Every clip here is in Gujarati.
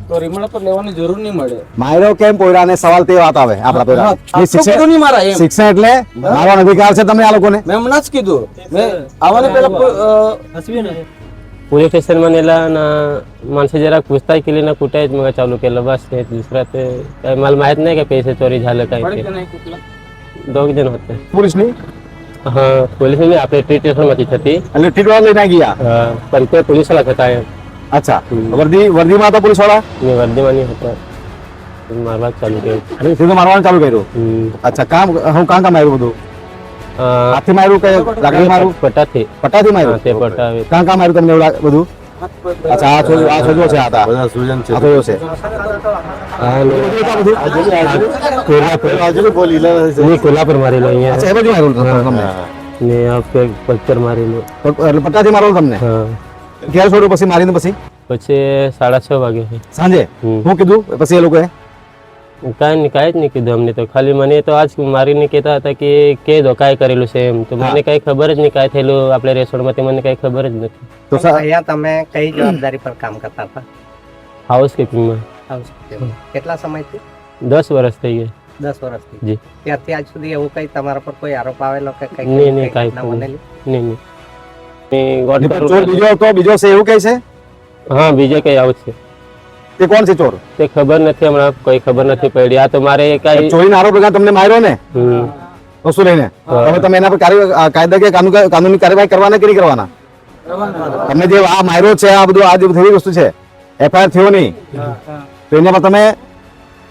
તો રિમાન્ડ પર લેવાની જરૂર નહીં મળે. માર્યો કેમ પોયરાને સવાલ તે વાત આવે આપણા પોયરા. આ તો બધું નહીં મારા એમ. શિક્ષણ એટલે મારવાનો અધિકાર છે તમને આ લોકોને. મેં હમણાં જ કીધું મેં આવવાને પહેલા पोलीस स्टेशन मध्ये नेला ना माणसं जरा पूछताछ केली ना कुठे आहेत मग चालू केलं बस ते दुसरा ते काय मला माहित नाही का पैसे चोरी झालं काय ते दोघ जण होते પોલીસની हा पोलीस म्हणजे आपल्या ट्री स्टेशन मध्ये હતી એટલે ટીટવાળ લઈને ગયા. पण ते पोलिसाला હતા અચ્છા વર્દીમાં હતા પોલીસ વાળા. मी वर्धमानी होता मारवा चालू केलं અને સીધું મારવાનું ચાલુ કર્યું. અચ્છા કામ માર્યું બધું હાથથી માર્યું કે લાકડી માર્યું પટાથી માર્યું તે પટા કામ માર્યું તમને એવું બધું. અચ્છા આ સોજો છે આ સોજો છે कोल्हापूर मारेलो અહીંયા અચ્છા એ બધું માર્યું તમને ને આ પથ્થર મારેલો એટલે પટ્ટાથી મારો તમને હા ઘેર છોડ્યું પછી મારીને પછી પછી 6:30 વાગે સાંજે શું કીધું પછી એ લોકોએ કાંઈ જ નહીં કીધું અમને તો ખાલી મને તો આજ મારીને કહેતા હતા કે કહી દો કાંઈ કરેલું છે એમ તો મને કાંઈ ખબર જ નહીં કાંઈ થયેલું આપણે રેસ્ટોરન્ટમાં મને કાંઈ ખબર જ નથી. તો અહીંયા તમે કઈ જવાબદારી પર કામ કરતા હતા? હાઉસકીપિંગમાં. કેટલા સમયથી? 10 વર્ષ થઈ ગયા. 10 વર્ષથી જી. ત્યારથી આજ સુધી એવું કઈ તમારા પર કોઈ આરોપ આવેલો કે કઈ નહીં કાંઈ નહીં. બીજો છે એવું કહે છે. હા બીજે કઈ આવું છે તે કોણ છે ચોર તે ખબર નથી હમણાં કોઈ ખબર નથી પડી. આ તો મારે કઈ ચોરીનો આરોપ લગાવી તમને માર્યો ને વસ્તુ લઈને હવે તમે એના પર કાયદાકીય કાનૂની કાર્યવાહી કરવાના કે નહીં કરવાના? તમે જે આ માર્યો છે આ બધું આ જે થયેલી વસ્તુ છે એફઆઈઆર થયો નહીં તો એના પર તમે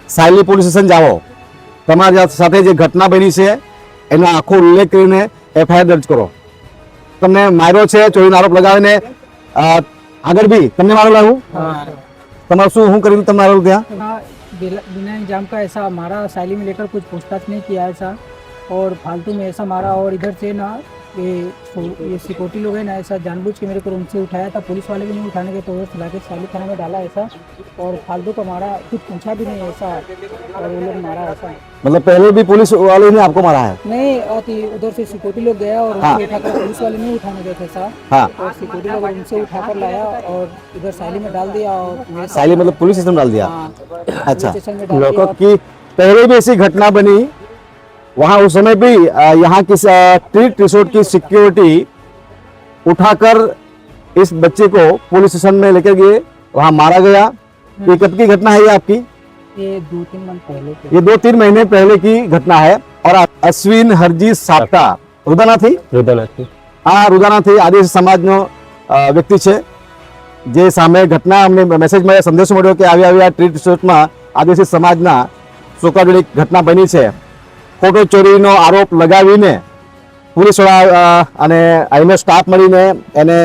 સાયલી પોલીસ સ્ટેશન જાઓ તમારી સાથે જે ઘટના બની છે એનો આખો ઉલ્લેખ કરીને એફઆઈઆર દર્જ કરો. તમને માર્યો છે ચોરીનો આરોપ લગાવીને આગળ બી તમને મારો લાવું તમારું શું કર્યું તમારું ત્યાં बिना इंजाम का ऐसा हमारा सैली में लेकर कुछ पूछताछ नहीं किया ऐसा और फालतू में ऐसा मारा और इधर से ना ये सिक्योरिटी लोग हैं ना ऐसा जानबूझ के मेरे को रूम से उठाया था. पुलिस वाले भी नहीं उठाने के तो ला के सैली थाना में डाला ऐसा और फालतू का मारा कुछ पूछा भी नहीं ऐसा और वो लोग मारा ऐसा. मतलब पहले भी पुलिस वाले ने आपको मारा है? नहीं उधर से सिक्योरिटी लोग गया और उनसे उठाकर पुलिस वाले नहीं उठाने गए थे साहब. हाँ. और सिक्योरिटी लोग उनसे उठाकर लाया और इधर सैली में डाल दिया और साइली मतलब पुलिस स्टेशन डाल दिया. अच्छा स्टेशन में डाल लोगों की पहले भी ऐसी घटना बनी वहाँ उस समय भी यहाँ की ट्रीट रिसोर्ट की सिक्योरिटी उठाकर इस बच्चे को पुलिस स्टेशन में लेकर गए वहाँ मारा गया. ये कब की घटना है ये आपकी? ये 2-3 मंथ पहले ये 2-3 महीने पहले की घटना है. और अश्विन हरजीत साप्ता रुदानाથી આ रुदानाથી આદિવાસી સમાજનો વ્યક્તિ છે જે સામે ઘટના અમને મેસેજ મળ્યો સંદેશો મળ્યો કે આવી આ ટ્રીટ રિસોર્ટમાં આદિવાસી સમાજના શોકાજનક ઘટના બની છે. ફોટો ચોરીનો આરોપ લગાવીને પોલીસવાળા અને અહીંનો સ્ટાફ મળીને એને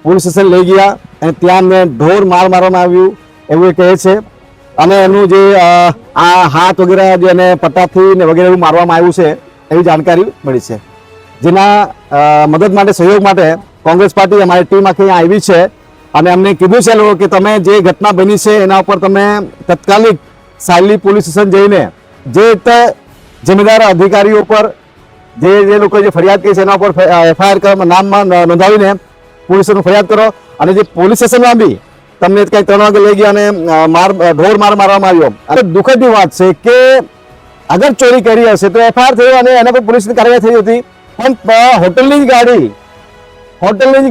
પોલીસ સ્ટેશન લઈ ગયા અને ત્યાં અમને ઢોર મારવામાં આવ્યું એવું કહે છે. અને એનું જે આ હાથ વગેરે જે એને પટ્ટાથી ને વગેરે એવું મારવામાં આવ્યું છે એવી જાણકારી મળી છે. જેના મદદ માટે સહયોગ માટે કોંગ્રેસ પાર્ટી અમારી ટીમ આખી અહીંયા આવી છે અને અમને કીધું છે લોકો કે તમે જે ઘટના બની છે એના ઉપર તમે તત્કાલિક સાયલી પોલીસ સ્ટેશન જઈને જે રીતે જિમ્મેદાર અધિકારીઓ પર જે લોકો જે ફરિયાદ કરી છે એના ઉપર એફઆઈઆર નામમાં નોંધાવીને પોલીસ સ્ટેશન ફરિયાદ કરો. અને જે પોલીસ સ્ટેશનમાં બી તમને કંઈક 3 વાગે લઈ ગયા અને ઢોર મારવામાં આવ્યો. અને દુઃખદની વાત છે કે અગર ચોરી કરી હશે તો એફઆઈઆર થયો અને એના પર પોલીસની કાર્યવાહી થઈ હતી પણ હોટલની જ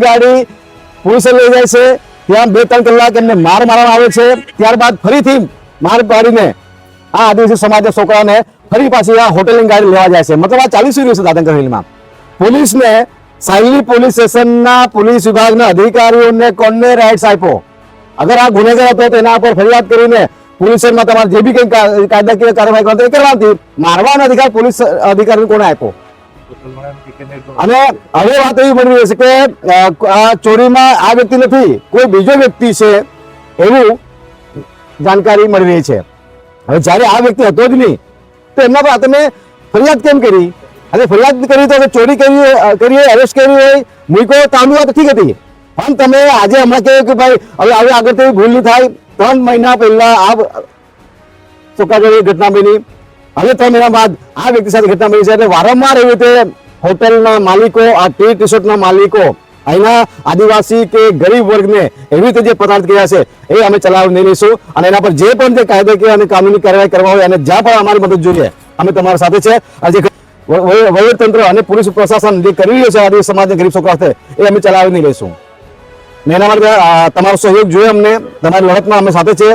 ગાડી પોલીસે લઈ જાય છે ત્યાં 2-3 કલાક એમને મારવામાં આવે છે. ત્યારબાદ ફરીથી માર પાડીને આ આદિવાસી સમાજના છોકરાને ફરી પાછી આ હોટલની ગાડી લેવા જાય છે. મતલબ આ 40 વર્ષ દાદનગર હિલમાં પોલીસને સાયલી પોલીસ સ્ટેશનના પોલીસ વિભાગના અધિકારીઓને કોને રાઇટ્સ આપ્યો? અગર આ ગુનેગાર હતો તો એના પર ફરિયાદ કરીને પોલીસ સ્ટેશનમાં તમારે જે બી કંઈ કાયદાકીય કાર્યવાહી કરવાની કરવાની મારવાનો અધિકાર પોલીસ અધિકારીને કોને આપ્યો? અને હવે વાત એવી બની રહી છે કે આ ચોરીમાં આ વ્યક્તિ નથી કોઈ બીજો વ્યક્તિ છે એવું જાણકારી મળી રહી છે. હવે જ્યારે આ વ્યક્તિ હતો જ નહીં તો એમના પર તમે ફરિયાદ કેમ કરી? અને ફરિયાદ કરી તો ચોરી કરી અરેસ્ટ કરી હોય મૂકો તાંડુઆ તો ઠીક હતી પણ તમે આજે હમણાં કહ્યું કે ભાઈ હવે આગળથી ભૂલ નહીં થાય. 3 મહિના પહેલા આ ચોકાજોરી ઘટના બની હવે 3 મહિના બાદ આ વ્યક્તિ સાથે ઘટના બની છે. એટલે વારંવાર એવી રીતે હોટલના માલિકો આ ટ્રીટ રિસોર્ટના માલિકો અહીંના આદિવાસી કે ગરીબ વર્ગને એવી રીતે જે પ્રતાડિત કર્યા છે એ અમે ચલાવી નહીં લઈશું અને એના પર જે પણ જે કાયદાકીય અને કાનૂની કાર્યવાહી કરવા હોય અને જ્યાં પણ અમારી મદદ જોઈએ અમે તમારા સાથે છે. અને જે વહીવટતંત્ર અને પોલીસ પ્રશાસન જે કરી રહ્યું છે આદિવાસી સમાજના ગરીબ છોકરા સાથે એ અમે ચલાવી નહીં લઈશું. ને એના માટે તમારો સહયોગ જોઈએ અમને. તમારી લડતમાં અમે સાથે છે.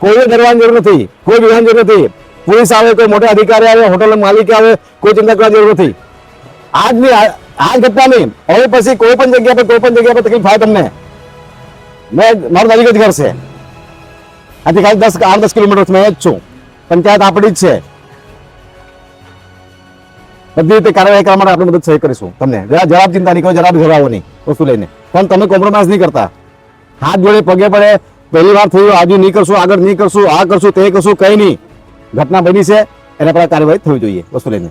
કોઈ ડરવાની જરૂર નથી, કોઈ બીવાની જરૂર નથી. પોલીસ આવે, કોઈ મોટા અધિકારી આવે, હોટલ માલિક આવે, કોઈ ચિંતા કરવાની જરૂર નથી. આ ઘટનાની હવે પછી કોઈ પણ જગ્યા પર તકલીફ થાય તમને, મારું નજીક જ ઘર છે, આથી ખાલી 8-10 કિલોમીટર મેં જ છું. પંચાયત આપણી જ છે. બધી રીતે કાર્યવાહી કરવા માટે આપણે મદદ સહયોગ કરીશું તમને. જવાબ ચિંતા નહીં કરો, જરા ઘરાવો નહીં વસ્તુ લઈને, પણ તમે કોમ્પ્રોમાઇઝ નહીં કરતા. હાથ જોડે પગે પડે પહેલી વાર થયું, આજુ નહીં કરશું, આગળ નહીં કરશું, આ કરશું, તે કરશું, કઈ નહીં. ઘટના બની છે એના પર કાર્યવાહી થવી જોઈએ વસ્તુ લઈને.